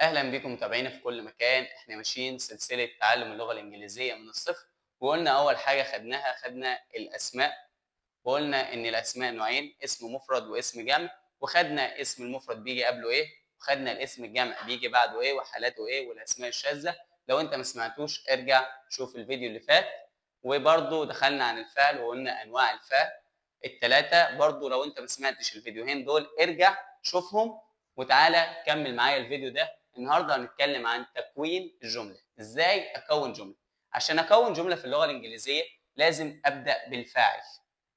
أهلا بكم متابعينا في كل مكان. احنا ماشيين سلسلة تعلم اللغة الإنجليزية من الصفر، وقلنا أول حاجة خدنا الأسماء، وقلنا إن الأسماء نوعين، اسم مفرد واسم جمع، وخدنا اسم المفرد بيجي قبله إيه، وخدنا الاسم الجمع بيجي بعده إيه وحالاته إيه والأسماء الشاذة. لو أنت ما سمعتوش ارجع شوف الفيديو اللي فات. وبرضه دخلنا عن الفعل وقلنا أنواع الفعل التلاتة. برضه لو أنت ما سمعتش الفيديوهين دول ارجع شوفهم وتعالى كمل معايا الفيديو ده. النهارده هنتكلم عن تكوين الجمله، ازاي اكون جمله. عشان اكون جمله في اللغه الانجليزيه لازم ابدا بالفاعل،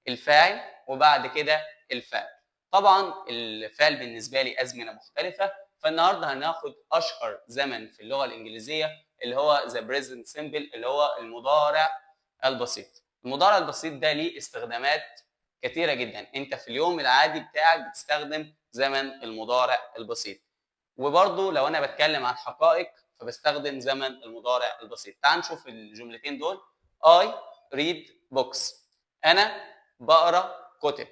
الفاعل وبعد كده الفعل. طبعا الفعل بالنسبه لي ازمنه مختلفه، فالنهارده هناخد اشهر زمن في اللغه الانجليزيه اللي هو ذا بريزنت سيمبل، اللي هو المضارع البسيط. المضارع البسيط ده ليه استخدامات كثيره جدا، انت في اليوم العادي بتاعك بتستخدم زمن المضارع البسيط. وبرضه لو انا بتكلم عن حقائق فبستخدم زمن المضارع البسيط. تعال نشوف الجملتين دول. I read books، انا بقرا كتب.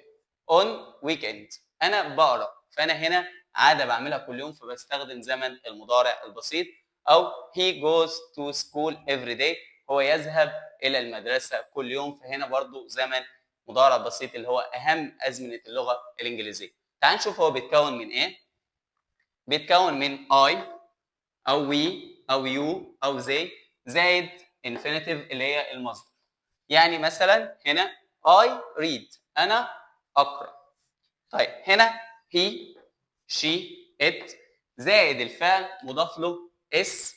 on weekend، انا بقرا، فانا هنا عاده بعملها كل يوم فبستخدم زمن المضارع البسيط. او he goes to school every day، هو يذهب الى المدرسه كل يوم، فهنا برضه زمن مضارع بسيط اللي هو اهم ازمنه اللغه الانجليزيه. تعال نشوف هو بيتكون من ايه. بيتكون من I أو we أو you أو they زائد infinitive اللي هي المصدر. يعني مثلا هنا I read، أنا أقرأ. طيب هنا he she it زائد الفعل مضاف له s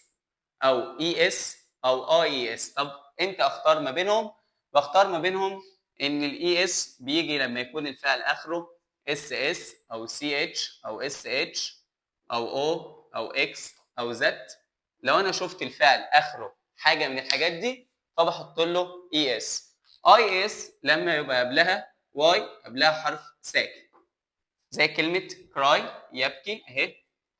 أو es أو ies. طب أنت أختار ما بينهم؟ بختار ما بينهم إن الاس بيجي لما يكون الفعل آخره ss أو ch أو sh او او اكس او زد. لو انا شفت الفعل اخره حاجه من الحاجات دي فبحط له اي اس. اي اس لما يبقى قبلها واي، قبلها حرف ساكن زي كلمه كراي يبكي اهي.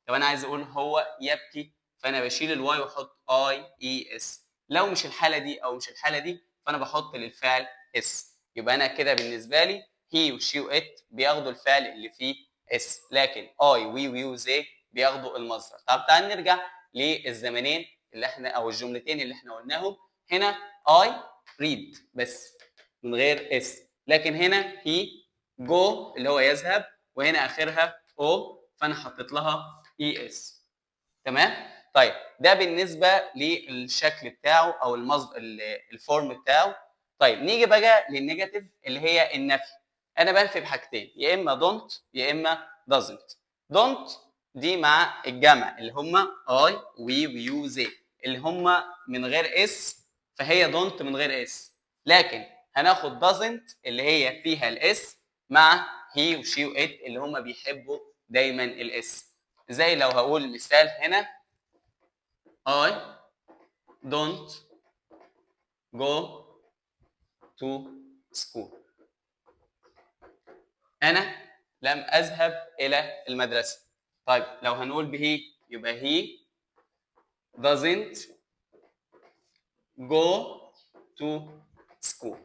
لو انا عايز اقول هو يبكي فانا بشيل الواي واحط اي اس. لو مش الحاله دي او مش الحاله دي فانا بحط للفعل اس. يبقى انا كده بالنسبه لي هي وشي وات بياخدوا الفعل اللي فيه اس، لكن اي وي وي وزي بياخدوا المصدر. طب تعال نرجع للزمنين اللي احنا او الجملتين اللي احنا قلناهم. هنا اي ريد بس من غير اس، لكن هنا هي جو اللي هو يذهب، وهنا اخرها او فانا حطيت لها اي اس. تمام. طيب ده بالنسبه للشكل بتاعه او المصدر الفورم بتاعه. طيب نيجي بقى للنيجاتيف اللي هي النفي. انا بنفي بحاجتين، يا اما دونت يا اما doesn't. دونت دي مع الجمع اللي هم اي وي ويو زي اللي هم من غير اس، فهي دونت من غير اس. لكن هناخد doesn't اللي هي فيها الاس مع هي وشي وات اللي هم بيحبوا دايما الاس. زي لو هقول مثال هنا I don't go to school، أنا لم أذهب إلى المدرسة. طيب لو هنقول به يبقى he doesn't go to school.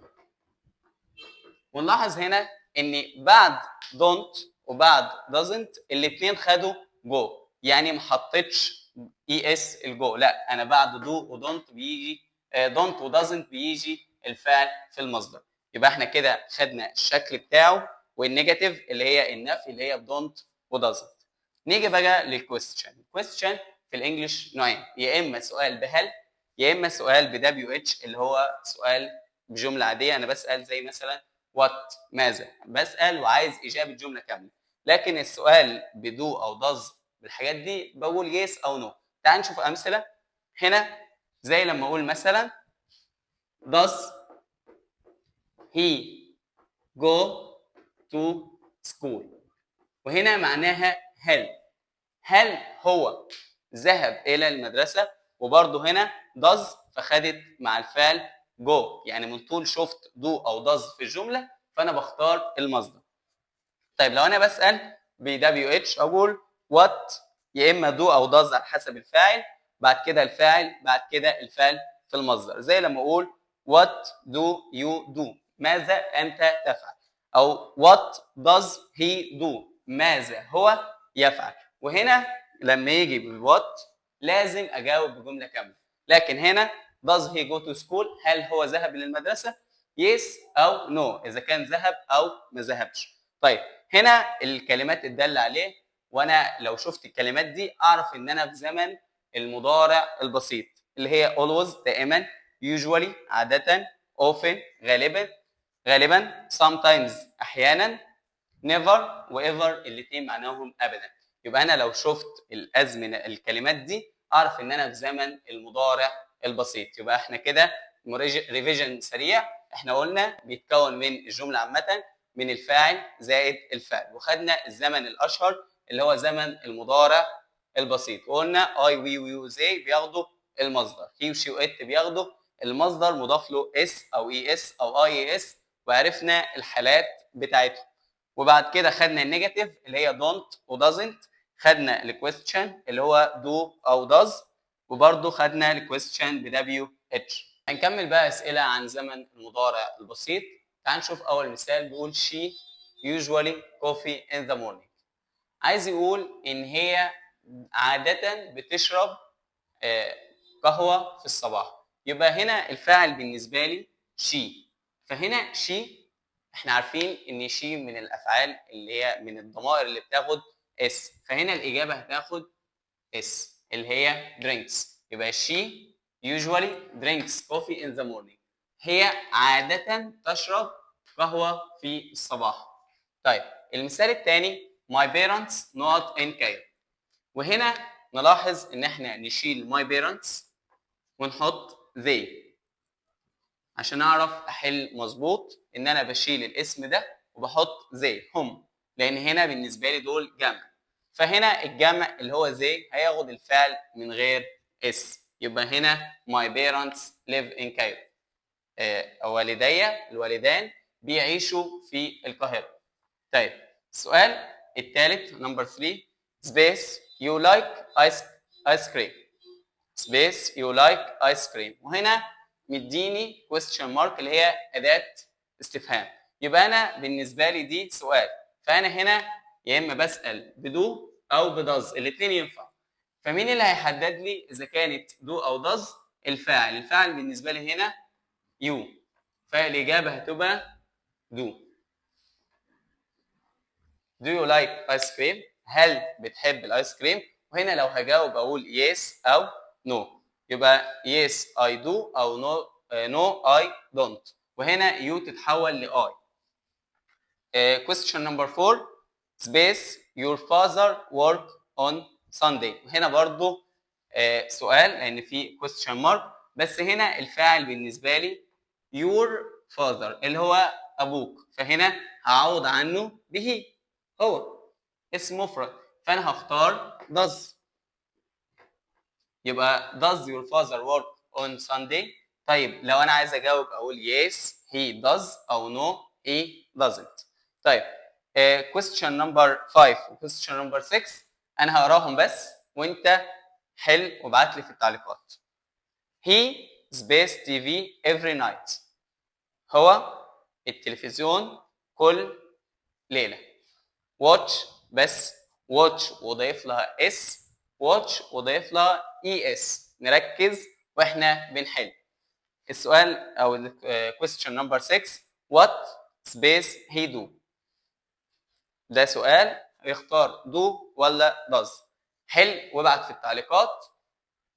ونلاحظ هنا إن بعد don't وبعد doesn't الاتنين خدوا go، يعني ما حطيتش اي اس الجو، لا انا بعد do ودونت بيجي don't ودازنت بيجي الفعل في المصدر. يبقى احنا كده خدنا الشكل بتاعه والنيجاتيف اللي هي النفي اللي هي don't ودازنت. نيجي بقى للكويستشن. الكويستشن في الانجليش نوعين، يا اما سؤال بهل يا اما سؤال بدبليو اتش اللي هو سؤال بجمله عاديه انا بسال زي مثلا وات ماذا، بسال وعايز اجابه جمله كامله. لكن السؤال بدو او داز بالحاجات دي بقول يس او نو. تعال نشوف امثله هنا. زي لما اقول مثلا does he go to school، وهنا معناها هل هو ذهب الى المدرسه. وبرده هنا does فخدت مع الفعل go، يعني من طول شفت do او does في الجمله فانا بختار المصدر. طيب لو انا بسال بدبليو اتش اقول what، يا اما do او does على حسب الفاعل، بعد كده الفاعل، بعد كده الفعل في المصدر. زي لما اقول what do you do، ماذا انت تفعل، او what does he do، ماذا هو يفعل. وهنا لما يجي بوات لازم اجاوب بجمله كامله. لكن هنا does he go to school، هل هو ذهب للمدرسه؟ yes او no، اذا كان ذهب او ما ذهبش. طيب هنا الكلمات الداله عليه، وانا لو شفت الكلمات دي اعرف ان انا في زمن المضارع البسيط اللي هي always دائما، usually عاده، often غالبا sometimes احيانا، never وايفر الاثنين معناهم ابدا. يبقى انا لو شفت الازمنه الكلمات دي اعرف ان انا في زمن المضارع البسيط. يبقى احنا كده ريفيجن سريع، احنا قلنا بيتكون من الجمله عامه من الفاعل زائد الفعل، وخدنا الزمن الاشهر اللي هو زمن المضارع البسيط، وقلنا اي وي وي زي بياخدوا المصدر، هي وشي وات بياخدوا المصدر مضاف له اس او اي اس او اي اس، وعرفنا الحالات بتاعتهم. وبعد كده خدنا النيجاتيف اللي هي دونت ودازنت، خدنا الكويستشن اللي هو دو او داز، وبرده خدنا الكويستشن بدبليو اتش. هنكمل بقى اسئله عن زمن المضارع البسيط. تعال نشوف اول مثال، بيقول she usually coffee in the morning. عايز يقول ان هي عاده بتشرب قهوه في الصباح. يبقى هنا الفاعل بالنسبه لي she، فهنا she احنا عارفين ان شي من الافعال اللي هي من الضمائر اللي بتاخد اس، فهنا الاجابه هتاخد اس اللي هي drinks. يبقى she usually drinks coffee in the morning، هي عاده تشرب قهوه في الصباح. طيب المثال الثاني my parents not in Cairo، وهنا نلاحظ ان احنا نشيل my parents ونحط they عشان اعرف احل مظبوط، ان انا بشيل الاسم ده وبحط زي هم، لان هنا بالنسبه لي دول جمع، فهنا الجمع اللي هو زي هياخد الفعل من غير اس. يبقى هنا my parents live in Cairo، والدي الوالدان بيعيشوا في القاهره. طيب السؤال الثالث نمبر 3 space you like ice cream، space you like ice cream، وهنا مديني question mark اللي هي اداه استفهام. يبقى انا بالنسبه لي دي سؤال، فانا هنا يا اما بسال بدو او بداز، الاثنين ينفع. فمين اللي هيحدد لي اذا كانت دو او داز؟ الفاعل بالنسبه لي هنا يو، فالاجابه هتبقى دو. Do you like ice cream؟ هل بتحب الايس كريم؟ وهنا لو هجاوب اقول yes او no، يبقى yes I do او no I don't، وهنا you تتحول ل I. Question number 4 space your father work on Sunday، وهنا برضو سؤال لان في question mark، بس هنا الفاعل بالنسبه لي your father اللي هو ابوك، فهنا هعوض عنه به، هو اسم مفرد، فانا هختار does. يبقى does your father work on Sunday؟ طيب لو انا عايز اجاوب اقول yes he does او no he doesn't. طيب question number 5 و question number 6 انا هقراهم بس وانت حل وابعت لي في التعليقات. he space TV every night، هو التلفزيون كل ليله. watch بس watch وضيف لها اس، watch وضيف لها اي اس. نركز واحنا بنحل السؤال او question number 6 what space he do، ده سؤال يختار do ولا does. حل وابعت في التعليقات،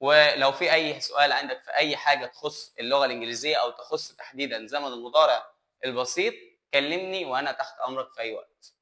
ولو في اي سؤال عندك في اي حاجه تخص اللغه الانجليزيه او تخص تحديدا زمن المضارع البسيط كلمني وانا تحت امرك في اي وقت.